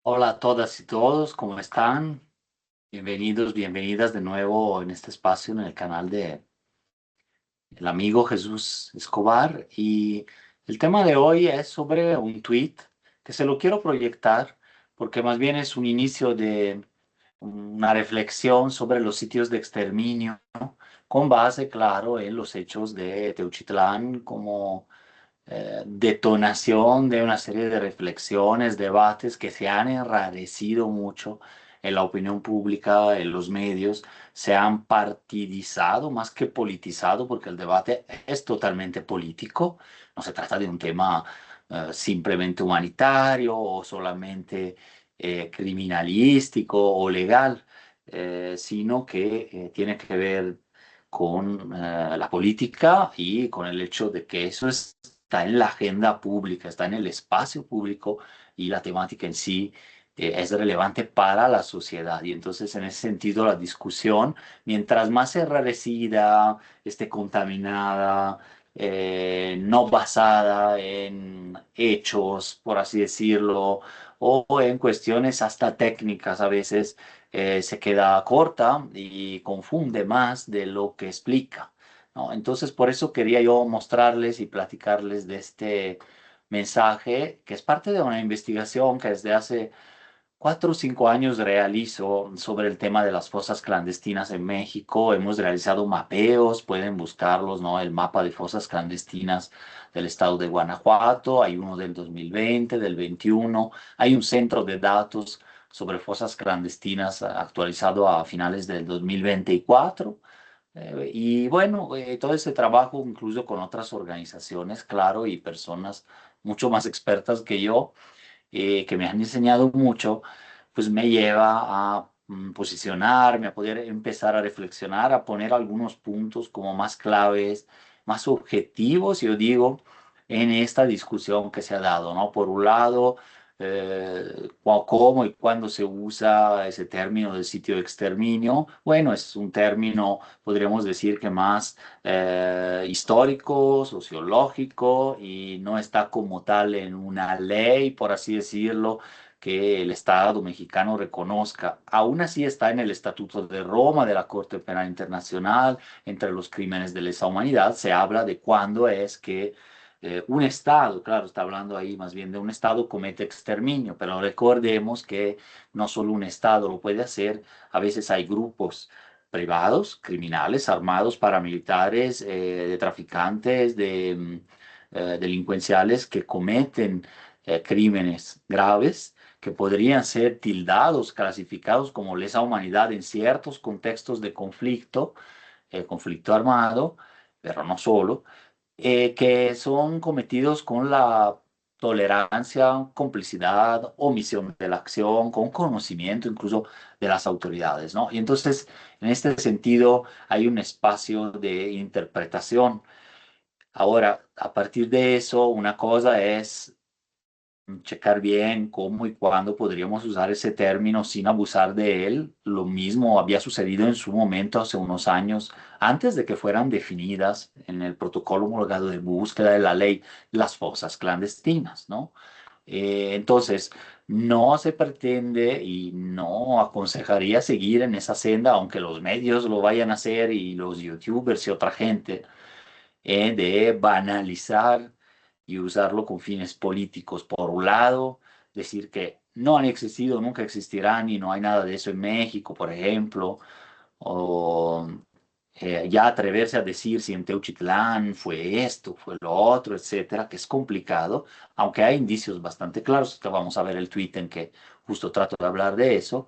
Hola a todas y todos, ¿cómo están? Bienvenidos, bienvenidas de nuevo en este espacio en el canal de el amigo Jesús Escobar. Y el tema de hoy es sobre un tweet que se lo quiero proyectar porque más bien es un inicio de una reflexión sobre los sitios de exterminio, ¿no? Con base, claro, en los hechos de Teuchitlán como detonación de una serie de reflexiones, debates que se han enrarecido mucho en la opinión pública, en los medios, se han partidizado más que politizado, porque el debate es totalmente político, no se trata de un tema simplemente humanitario o solamente criminalístico o legal, sino que tiene que ver con la política y con el hecho de que eso está en la agenda pública, está en el espacio público y la temática en sí es relevante para la sociedad. Y entonces, en ese sentido, la discusión, mientras más enrarecida, esté contaminada, no basada en hechos, por así decirlo, o en cuestiones hasta técnicas a veces, se queda corta y confunde más de lo que explica, ¿no? Entonces, por eso quería yo mostrarles y platicarles de este mensaje, que es parte de una investigación que desde hace 4 o 5 años realizo sobre el tema de las fosas clandestinas en México. Hemos realizado mapeos, pueden buscarlos, ¿no? El mapa de fosas clandestinas del estado de Guanajuato, hay uno del 2020, del 21, hay un centro de datos sobre fosas clandestinas actualizado a finales del 2024. Y bueno, todo ese trabajo, incluso con otras organizaciones, claro, y personas mucho más expertas que yo, que me han enseñado mucho, pues me lleva a posicionarme, a poder empezar a reflexionar, a poner algunos puntos como más claves, más objetivos, yo digo, en esta discusión que se ha dado, ¿no? Por un lado, cómo y cuándo se usa ese término de sitio de exterminio. Bueno, es un término, podríamos decir que más histórico, sociológico, y no está como tal en una ley, por así decirlo, que el Estado mexicano reconozca. Aún así está en el Estatuto de Roma de la Corte Penal Internacional. Entre los crímenes de lesa humanidad se habla de cuándo es que un Estado, claro, está hablando ahí más bien de un Estado, comete exterminio, pero recordemos que no solo un Estado lo puede hacer, a veces hay grupos privados, criminales, armados, paramilitares, de traficantes, de delincuenciales que cometen crímenes graves que podrían ser tildados, clasificados como lesa humanidad en ciertos contextos de conflicto, conflicto armado, pero no solo, que son cometidos con la tolerancia, complicidad, omisión de la acción, con conocimiento incluso de las autoridades, ¿no? Y entonces, en este sentido, hay un espacio de interpretación. Ahora, a partir de eso, una cosa es checar bien cómo y cuándo podríamos usar ese término sin abusar de él. Lo mismo había sucedido en su momento hace unos años, antes de que fueran definidas en el protocolo homologado de búsqueda de la ley las fosas clandestinas, ¿no? Entonces, no se pretende y no aconsejaría seguir en esa senda, aunque los medios lo vayan a hacer y los youtubers y otra gente, de banalizar y usarlo con fines políticos. Por un lado, decir que no han existido, nunca existirán y no hay nada de eso en México, por ejemplo, o ya atreverse a decir si en Teuchitlán fue esto, fue lo otro, etcétera, que es complicado, aunque hay indicios bastante claros, que vamos a ver el tweet en que justo trato de hablar de eso,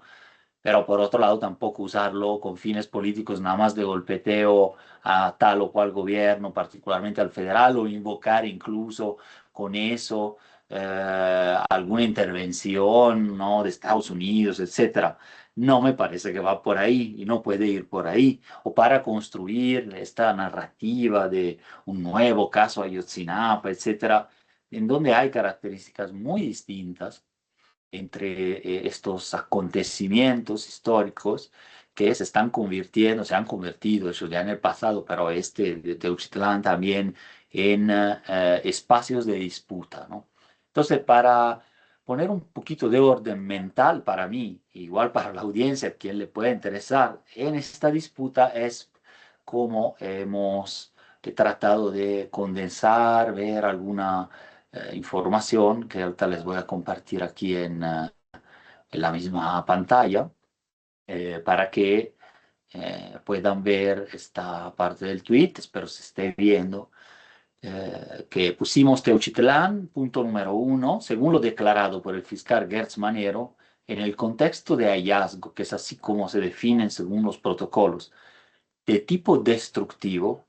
pero por otro lado tampoco usarlo con fines políticos nada más de golpeteo a tal o cual gobierno, particularmente al federal, o invocar incluso con eso alguna intervención, ¿no? De Estados Unidos, etcétera. No me parece que va por ahí y no puede ir por ahí. O para construir esta narrativa de un nuevo caso Ayotzinapa, etcétera, en donde hay características muy distintas entre estos acontecimientos históricos que se están convirtiendo, se han convertido, eso ya en el pasado, pero este de Teuchitlán también en espacios de disputa, ¿no? Entonces, poner un poquito de orden mental para mí, igual para la audiencia, quien le pueda interesar en esta disputa, es cómo hemos tratado de condensar, ver alguna información que ahorita les voy a compartir aquí en la misma pantalla, para que puedan ver esta parte del tweet, espero se esté viendo, que pusimos Teuchitlán, punto número uno, según lo declarado por el fiscal Gertz Manero, en el contexto de hallazgo, que es así como se definen según los protocolos, de tipo destructivo,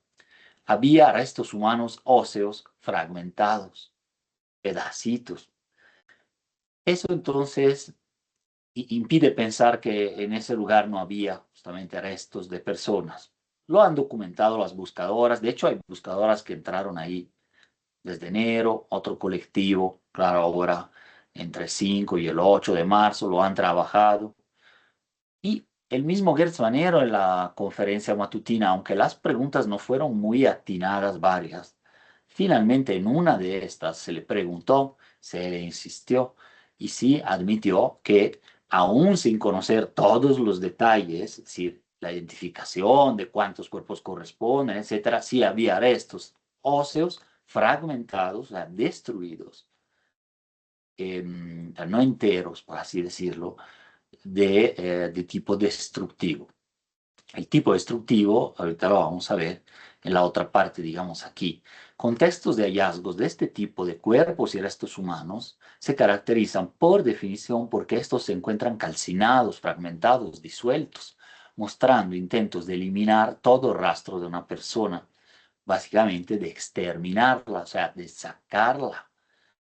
había restos humanos óseos fragmentados, pedacitos. Eso entonces impide pensar que en ese lugar no había justamente restos de personas. Lo han documentado las buscadoras, de hecho hay buscadoras que entraron ahí desde enero, otro colectivo, claro, ahora entre el 5 y el 8 de marzo lo han trabajado. Y el mismo Gertz Manero en la conferencia matutina, aunque las preguntas no fueron muy atinadas varias, finalmente en una de estas se le preguntó, se le insistió y sí admitió que aún sin conocer todos los detalles, es decir, la identificación de cuántos cuerpos corresponden, etcétera, sí había restos óseos fragmentados, o sea, destruidos, no enteros, por así decirlo, de tipo destructivo. El tipo destructivo, ahorita lo vamos a ver en la otra parte, digamos aquí. Contextos de hallazgos de este tipo de cuerpos y restos humanos se caracterizan por definición porque estos se encuentran calcinados, fragmentados, disueltos, mostrando intentos de eliminar todo rastro de una persona, básicamente de exterminarla, o sea, de sacarla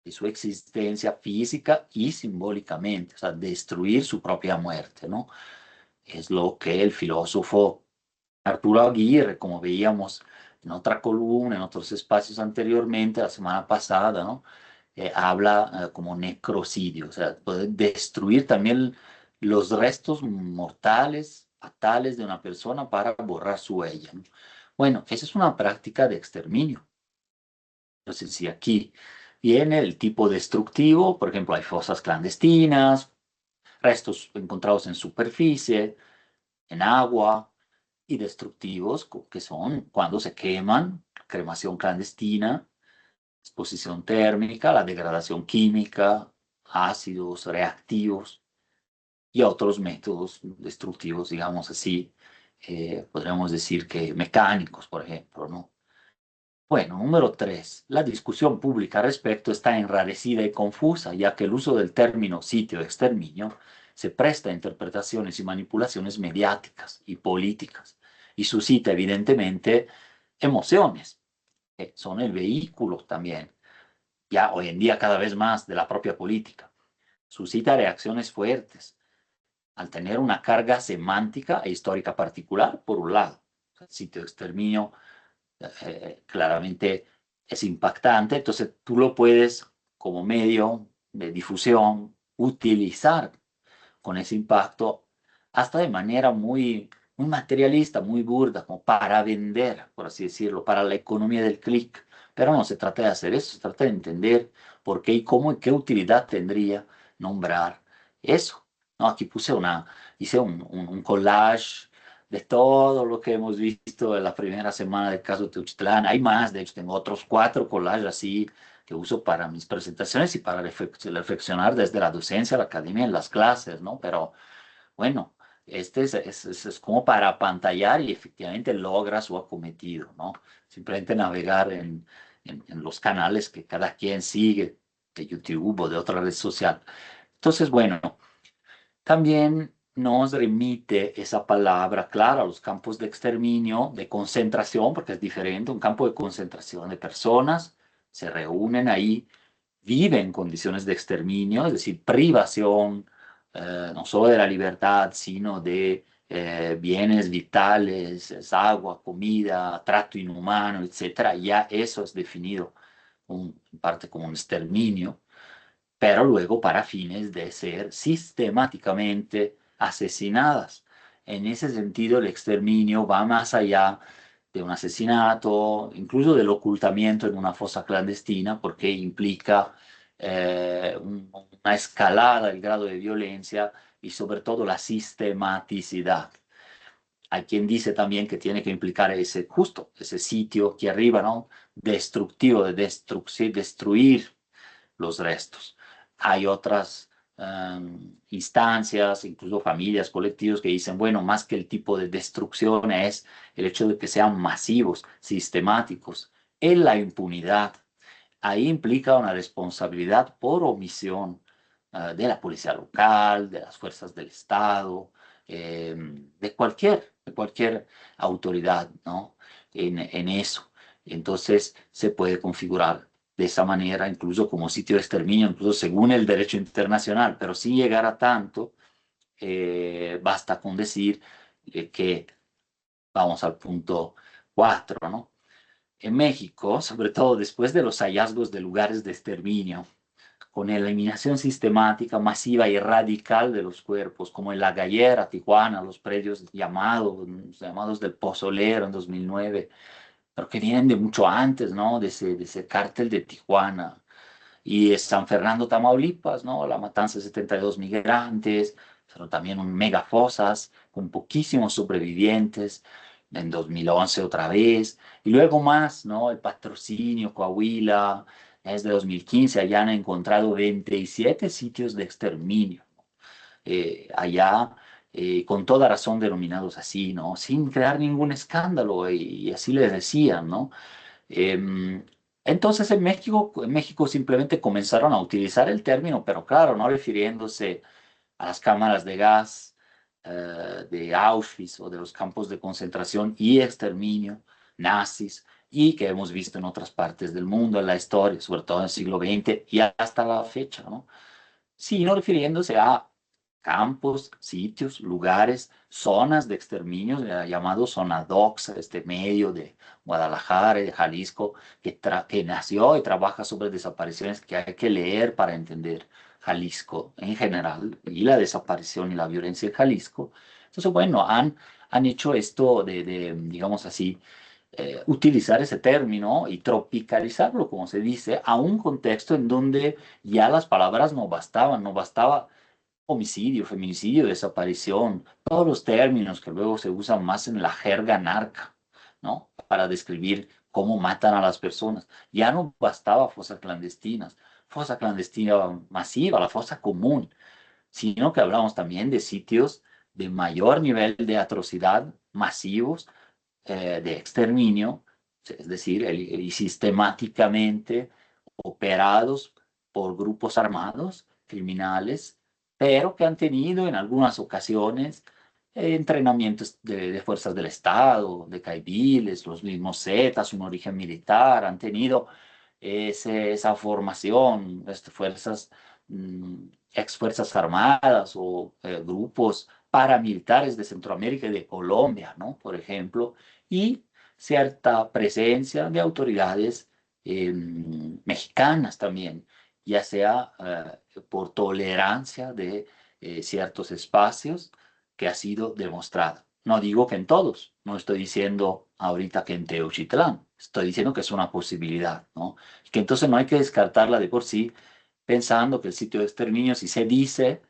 de su existencia física y simbólicamente, o sea, destruir su propia muerte, ¿no? Es lo que el filósofo Arturo Aguirre, como veíamos en otra columna, en otros espacios anteriormente, la semana pasada, ¿no? Habla como necrocidio, o sea, puede destruir también los restos mortales, fatales de una persona para borrar su huella, ¿no? Bueno, esa es una práctica de exterminio. Entonces, si aquí viene el tipo destructivo, por ejemplo, hay fosas clandestinas, restos encontrados en superficie, en agua, y destructivos, que son cuando se queman, cremación clandestina, exposición térmica, la degradación química, ácidos reactivos y otros métodos destructivos, digamos así, podríamos decir que mecánicos, por ejemplo, ¿no? Bueno, número tres, la discusión pública al respecto está enrarecida y confusa, ya que el uso del término sitio de exterminio se presta a interpretaciones y manipulaciones mediáticas y políticas, y suscita evidentemente emociones, que son el vehículo también, ya hoy en día cada vez más de la propia política. Suscita reacciones fuertes, al tener una carga semántica e histórica particular, por un lado. El sitio de exterminio claramente es impactante, entonces tú lo puedes como medio de difusión utilizar con ese impacto hasta de manera muy materialista, muy burda, como para vender, por así decirlo, para la economía del clic. Pero no se trata de hacer eso, se trata de entender por qué y cómo y qué utilidad tendría nombrar eso. No, aquí hice un collage de todo lo que hemos visto en la primera semana del caso de Teuchitlán. Hay más, de hecho tengo otros 4 collages así que uso para mis presentaciones y para reflexionar desde la docencia, la academia, en las clases, ¿no? Pero bueno, este es como para apantallar y efectivamente logra su acometido, ¿no? Simplemente navegar en los canales que cada quien sigue, de YouTube o de otra red social. Entonces, bueno, también nos remite esa palabra, claro, a los campos de exterminio, de concentración, porque es diferente, un campo de concentración de personas, se reúnen ahí, viven en condiciones de exterminio, es decir, privación, no solo de la libertad, sino de bienes vitales, es agua, comida, trato inhumano, etcétera. Ya eso es definido en parte como un exterminio, pero luego para fines de ser sistemáticamente asesinadas. En ese sentido, el exterminio va más allá de un asesinato, incluso del ocultamiento en una fosa clandestina, porque implica una escalada del grado de violencia y sobre todo la sistematicidad. Hay quien dice también que tiene que implicar ese justo, ese sitio aquí arriba, ¿no? Destructivo, de destruir los restos. Hay otras instancias, incluso familias, colectivos que dicen, bueno, más que el tipo de destrucción es el hecho de que sean masivos, sistemáticos, en la impunidad. Ahí implica una responsabilidad por omisión de la policía local, de las fuerzas del Estado, de cualquier autoridad, ¿no? En eso. Entonces se puede configurar de esa manera, incluso como sitio de exterminio, incluso según el derecho internacional, pero sin llegar a tanto, basta con decir que vamos al punto 4, ¿no? En México, sobre todo después de los hallazgos de lugares de exterminio, con la eliminación sistemática, masiva y radical de los cuerpos, como en La Gallera, Tijuana, los predios llamados del Pozolero en 2009, pero que vienen de mucho antes, ¿no? De ese cártel de Tijuana. Y San Fernando, Tamaulipas, ¿no? La matanza de 72 migrantes, pero también un megafosas con poquísimos sobrevivientes, en 2011 otra vez, y luego más, ¿no? El Patrocinio, Coahuila, es de 2015, allá han encontrado 27 sitios de exterminio, allá, con toda razón denominados así, ¿no? Sin crear ningún escándalo, y así les decían, ¿no? Em, entonces en México simplemente comenzaron a utilizar el término, pero claro, no refiriéndose a las cámaras de gas de Auschwitz o de los campos de concentración y exterminio nazis y que hemos visto en otras partes del mundo en la historia, sobre todo en el siglo XX y hasta la fecha, ¿no? Sino refiriéndose a campos, sitios, lugares, zonas de exterminio, llamado zona doxa, este medio de Guadalajara y de Jalisco, que nació y trabaja sobre desapariciones que hay que leer para entender Jalisco en general y la desaparición y la violencia en Jalisco. Entonces, bueno, han hecho esto digamos así, utilizar ese término y tropicalizarlo, como se dice, a un contexto en donde ya las palabras no bastaban, no bastaba homicidio, feminicidio, desaparición, todos los términos que luego se usan más en la jerga narca, ¿no? Para describir cómo matan a las personas. Ya no bastaba fosas clandestinas, fosa clandestina masiva, la fosa común, sino que hablamos también de sitios de mayor nivel de atrocidad, masivos, de exterminio, es decir, y sistemáticamente operados por grupos armados, criminales, pero que han tenido en algunas ocasiones entrenamientos de fuerzas del Estado, de caiviles, los mismos Zetas, un origen militar, han tenido esa formación, fuerzas, ex fuerzas armadas o grupos paramilitares de Centroamérica y de Colombia, ¿no? Por ejemplo, y cierta presencia de autoridades mexicanas también, ya sea por tolerancia de ciertos espacios que ha sido demostrada. No digo que en todos, no estoy diciendo ahorita que en Teuchitlán, estoy diciendo que es una posibilidad, ¿no? Que entonces no hay que descartarla de por sí, pensando que el sitio de exterminio, si se dice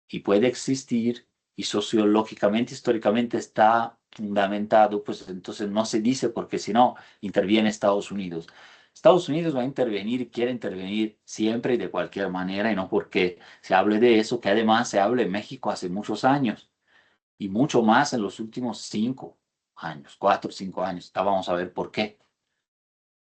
y puede existir y sociológicamente, históricamente está fundamentado, pues entonces no se dice porque si no interviene Estados Unidos. Estados Unidos va a intervenir, quiere intervenir siempre y de cualquier manera, y no porque se hable de eso, que además se hable en México hace muchos años y mucho más en los últimos 5 años, 4 o 5 años. Ya vamos a ver por qué.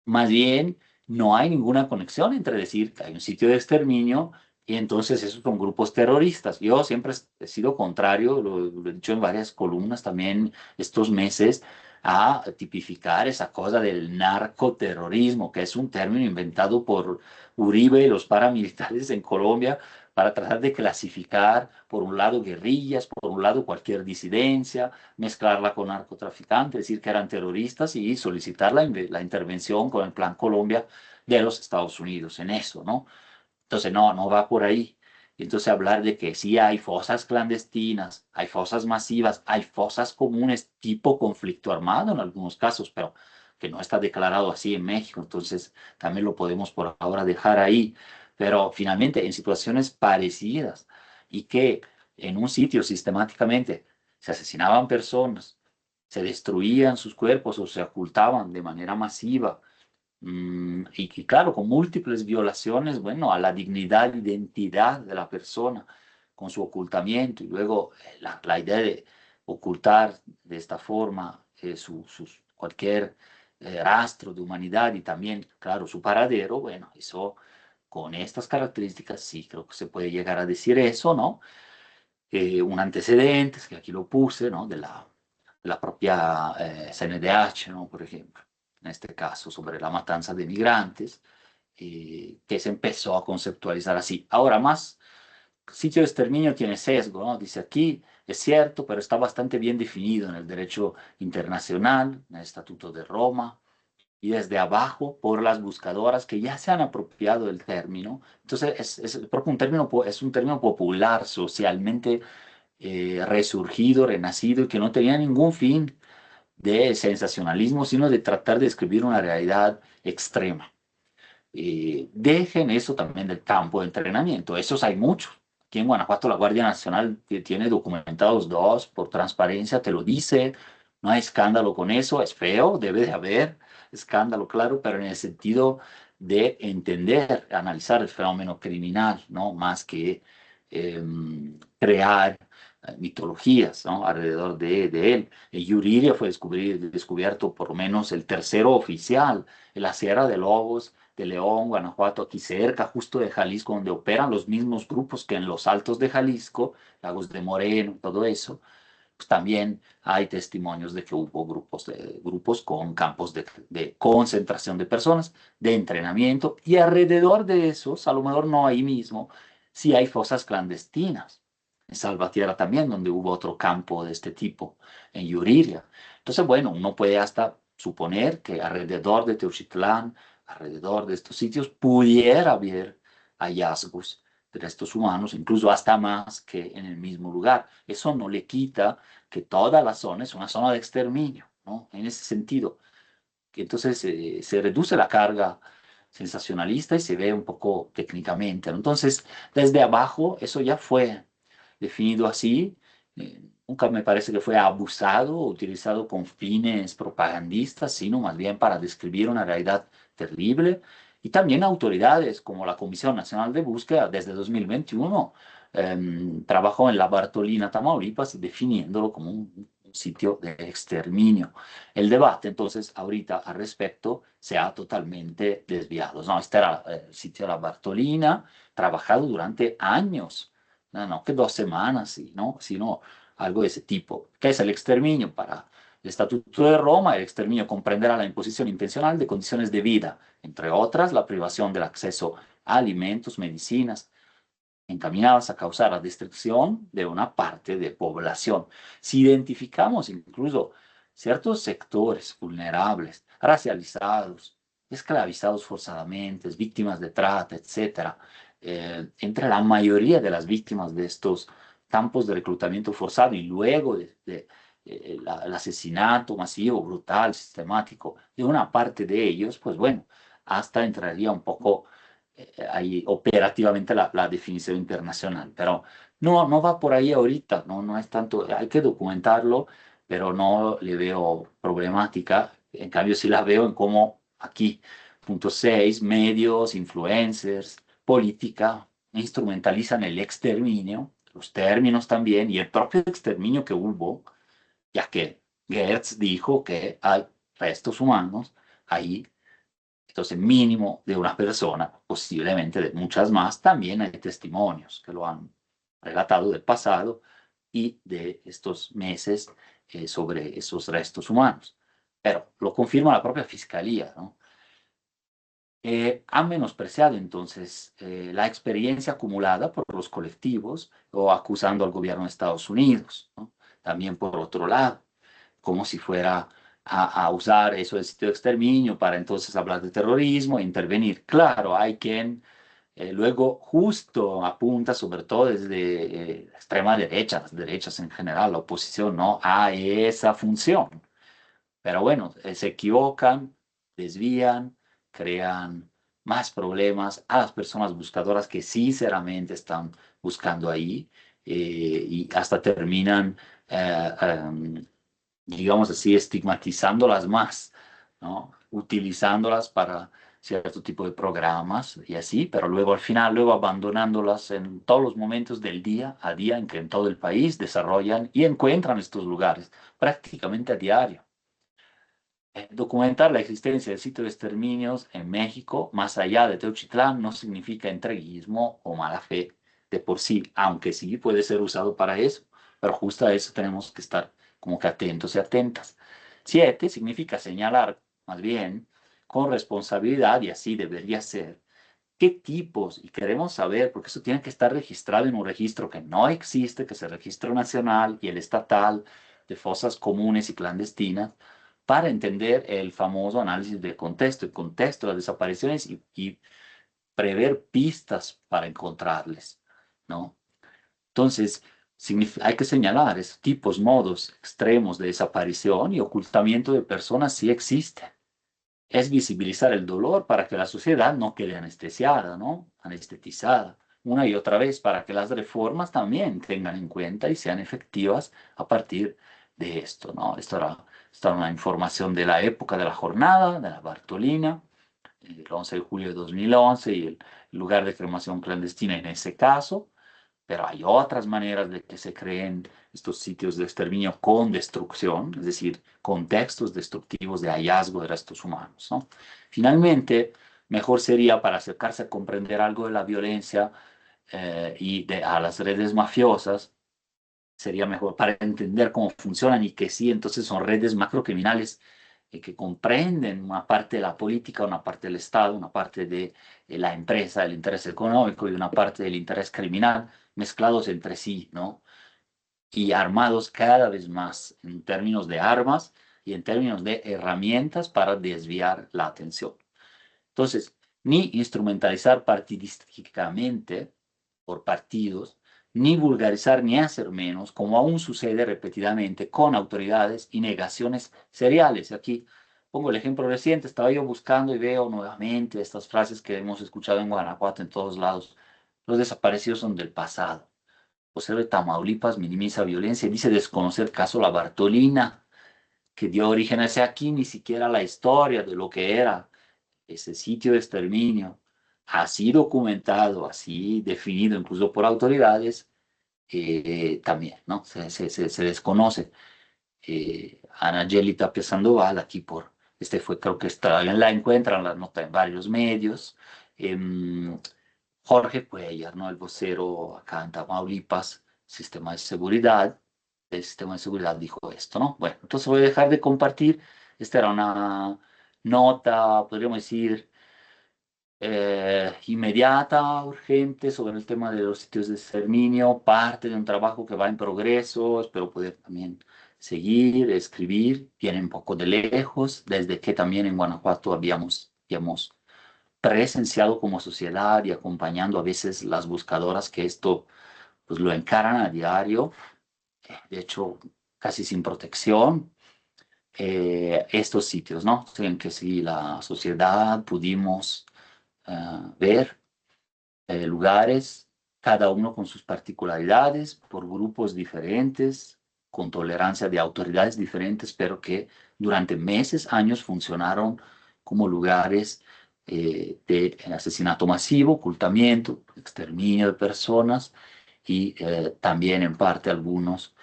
Más bien, no hay ninguna conexión entre decir que hay un sitio de exterminio y entonces esos son grupos terroristas. Yo siempre he sido contrario, lo he dicho en varias columnas también estos meses, a tipificar esa cosa del narcoterrorismo, que es un término inventado por Uribe y los paramilitares en Colombia para tratar de clasificar, por un lado, guerrillas, por un lado, cualquier disidencia, mezclarla con narcotraficantes, decir que eran terroristas y solicitar la intervención con el Plan Colombia de los Estados Unidos en eso, ¿no? Entonces, no, no va por ahí. Entonces, hablar de que sí hay fosas clandestinas, hay fosas masivas, hay fosas comunes tipo conflicto armado en algunos casos, pero que no está declarado así en México, entonces también lo podemos por ahora dejar ahí. pero finalmente en situaciones parecidas y que en un sitio sistemáticamente se asesinaban personas, se destruían sus cuerpos o se ocultaban de manera masiva, y que claro, con múltiples violaciones, bueno, a la dignidad, identidad de la persona, con su ocultamiento y luego la idea de ocultar de esta forma cualquier rastro de humanidad y también, claro, su paradero, bueno, eso con estas características sí creo que se puede llegar a decir eso, ¿no? Un antecedente, es que aquí lo puse, ¿no? De la propia CNDH, ¿no? Por ejemplo, en este caso sobre la matanza de migrantes, que se empezó a conceptualizar así. Ahora más, sitio de exterminio tiene sesgo, ¿no? Dice aquí, es cierto, pero está bastante bien definido en el derecho internacional, en el Estatuto de Roma, y desde abajo por las buscadoras que ya se han apropiado del término. Entonces, propio un término, es un término popular, socialmente resurgido, renacido, y que no tenía ningún fin de sensacionalismo, sino de tratar de describir una realidad extrema. Dejen eso también del campo de entrenamiento, esos hay muchos. Aquí en Guanajuato la Guardia Nacional tiene documentados dos, por transparencia te lo dice, no hay escándalo con eso, es feo, debe de haber escándalo, claro, pero en el sentido de entender, analizar el fenómeno criminal, ¿no? Más que crear mitologías, ¿no? Alrededor de él. En Yuriria fue descubierto por lo menos el tercero oficial en la Sierra de Lobos de León, Guanajuato, aquí cerca, justo de Jalisco, donde operan los mismos grupos que en los Altos de Jalisco, Lagos de Moreno, todo eso. Pues también hay testimonios de que hubo grupos con campos de concentración de personas, de entrenamiento, y alrededor de esos, a lo mejor no ahí mismo, sí hay fosas clandestinas. En Salvatierra también, donde hubo otro campo de este tipo, en Yuriria. Entonces, bueno, uno puede hasta suponer que alrededor de Teuchitlán, alrededor de estos sitios, pudiera haber hallazgos de restos humanos, incluso hasta más que en el mismo lugar. Eso no le quita que toda la zona es una zona de exterminio, ¿no? En ese sentido, que entonces se reduce la carga sensacionalista y se ve un poco técnicamente, ¿no? Entonces, desde abajo, eso ya fue definido así. Nunca me parece que fue abusado o utilizado con fines propagandistas, sino más bien para describir una realidad terrible. Y también autoridades como la Comisión Nacional de Búsqueda desde 2021 trabajó en la Bartolina, Tamaulipas, definiéndolo como un sitio de exterminio. El debate, entonces, ahorita al respecto se ha totalmente desviado. No, este era el sitio de la Bartolina, trabajado durante años, no que 2 semanas, sino algo de ese tipo. ¿Qué es el exterminio? Para el Estatuto de Roma, el exterminio comprenderá la imposición intencional de condiciones de vida, entre otras, la privación del acceso a alimentos, medicinas, encaminadas a causar la destrucción de una parte de población. Si identificamos incluso ciertos sectores vulnerables, racializados, esclavizados forzadamente, víctimas de trata, etcétera, entre la mayoría de las víctimas de estos campos de reclutamiento forzado y luego el asesinato masivo, brutal, sistemático de una parte de ellos, pues bueno, hasta entraría un poco ahí operativamente la definición internacional, pero no va por ahí ahorita, no es tanto, hay que documentarlo, pero no le veo problemática, en cambio sí la veo en cómo aquí, punto 6, medios, influencers, política, instrumentalizan el exterminio, los términos también, y el propio exterminio que hubo, ya que Gertz dijo que hay restos humanos ahí, entonces, mínimo de una persona, posiblemente de muchas más, también hay testimonios que lo han relatado del pasado y de estos meses sobre esos restos humanos. Pero lo confirma la propia fiscalía, ¿no? Han menospreciado entonces la experiencia acumulada por los colectivos o acusando al gobierno de Estados Unidos, ¿no? También por otro lado, como si fuera a usar eso del sitio de exterminio para entonces hablar de terrorismo e intervenir. Claro, hay quien luego justo apunta, sobre todo desde la extrema derecha, las derechas en general, la oposición, ¿no? A esa función. Pero bueno, se equivocan, desvían, crean más problemas a las personas buscadoras que sinceramente están buscando ahí y hasta terminan, digamos así, estigmatizándolas más, ¿no? Utilizándolas para cierto tipo de programas y así, pero luego al final, luego abandonándolas en todos los momentos del día a día en que en todo el país desarrollan y encuentran estos lugares prácticamente a diario. Documentar la existencia de sitios de exterminios en México, más allá de Teuchitlán, no significa entreguismo o mala fe de por sí, aunque sí puede ser usado para eso, pero justo a eso tenemos que estar como que atentos y atentas. Siete, significa señalar, más bien, con responsabilidad, y así debería ser, qué tipos, y queremos saber, porque eso tiene que estar registrado en un registro que no existe, que es el registro nacional y el estatal de fosas comunes y clandestinas, para entender el famoso análisis del contexto, el contexto de las desapariciones y prever pistas para encontrarles, ¿no? Entonces, hay que señalar esos tipos, modos extremos de desaparición y ocultamiento de personas sí existen. Es visibilizar el dolor para que la sociedad no quede anestesiada, ¿no? Anestetizada una y otra vez para que las reformas también tengan en cuenta y sean efectivas a partir de esto, ¿no? Esta era una información de la época de la jornada, de la Bartolina, el 11 de julio de 2011 y el lugar de cremación clandestina en ese caso, pero hay otras maneras de que se creen estos sitios de exterminio con destrucción, es decir, contextos destructivos de hallazgo de restos humanos, ¿no? Finalmente, mejor sería para acercarse a comprender algo de la violencia a las redes mafiosas, sería mejor para entender cómo funcionan y que sí, entonces son redes macrocriminales que comprenden una parte de la política, una parte del Estado, una parte de la empresa, el interés económico y una parte del interés criminal mezclados entre sí, ¿no? Y armados cada vez más en términos de armas y en términos de herramientas para desviar la atención. Entonces, ni instrumentalizar partidísticamente por partidos, ni vulgarizar ni hacer menos, como aún sucede repetidamente con autoridades y negaciones seriales. Aquí pongo el ejemplo reciente, estaba yo buscando y veo nuevamente estas frases que hemos escuchado en Guanajuato en todos lados. Los desaparecidos son del pasado. José de Tamaulipas minimiza violencia y dice desconocer caso la Bartolina, que dio origen a ese aquí, ni siquiera la historia de lo que era ese sitio de exterminio, así documentado, así definido incluso por autoridades, también, ¿no? Se desconoce. Ana Geli Tapia Sandoval, aquí creo que está, la encuentran la nota en varios medios. Jorge Cuellar, ¿no? El vocero acá en Tamaulipas, el sistema de seguridad dijo esto, ¿no? Bueno, entonces voy a dejar de compartir. Esta era una nota, podríamos decir, inmediata, urgente, sobre el tema de los sitios de exterminio, parte de un trabajo que va en progreso, espero poder también seguir, escribir, viene un poco de lejos, desde que también en Guanajuato habíamos presenciado como sociedad y acompañando a veces las buscadoras que esto pues lo encaran a diario, de hecho casi sin protección, estos sitios, ¿no? En que si la sociedad pudimos ver lugares, cada uno con sus particularidades, por grupos diferentes, con tolerancia de autoridades diferentes, pero que durante meses, años funcionaron como lugares de asesinato masivo, ocultamiento, exterminio de personas y también en parte algunos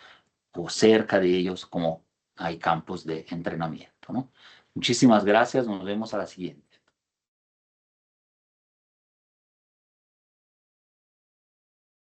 o cerca de ellos como hay campos de entrenamiento, ¿no? Muchísimas gracias, nos vemos a la siguiente.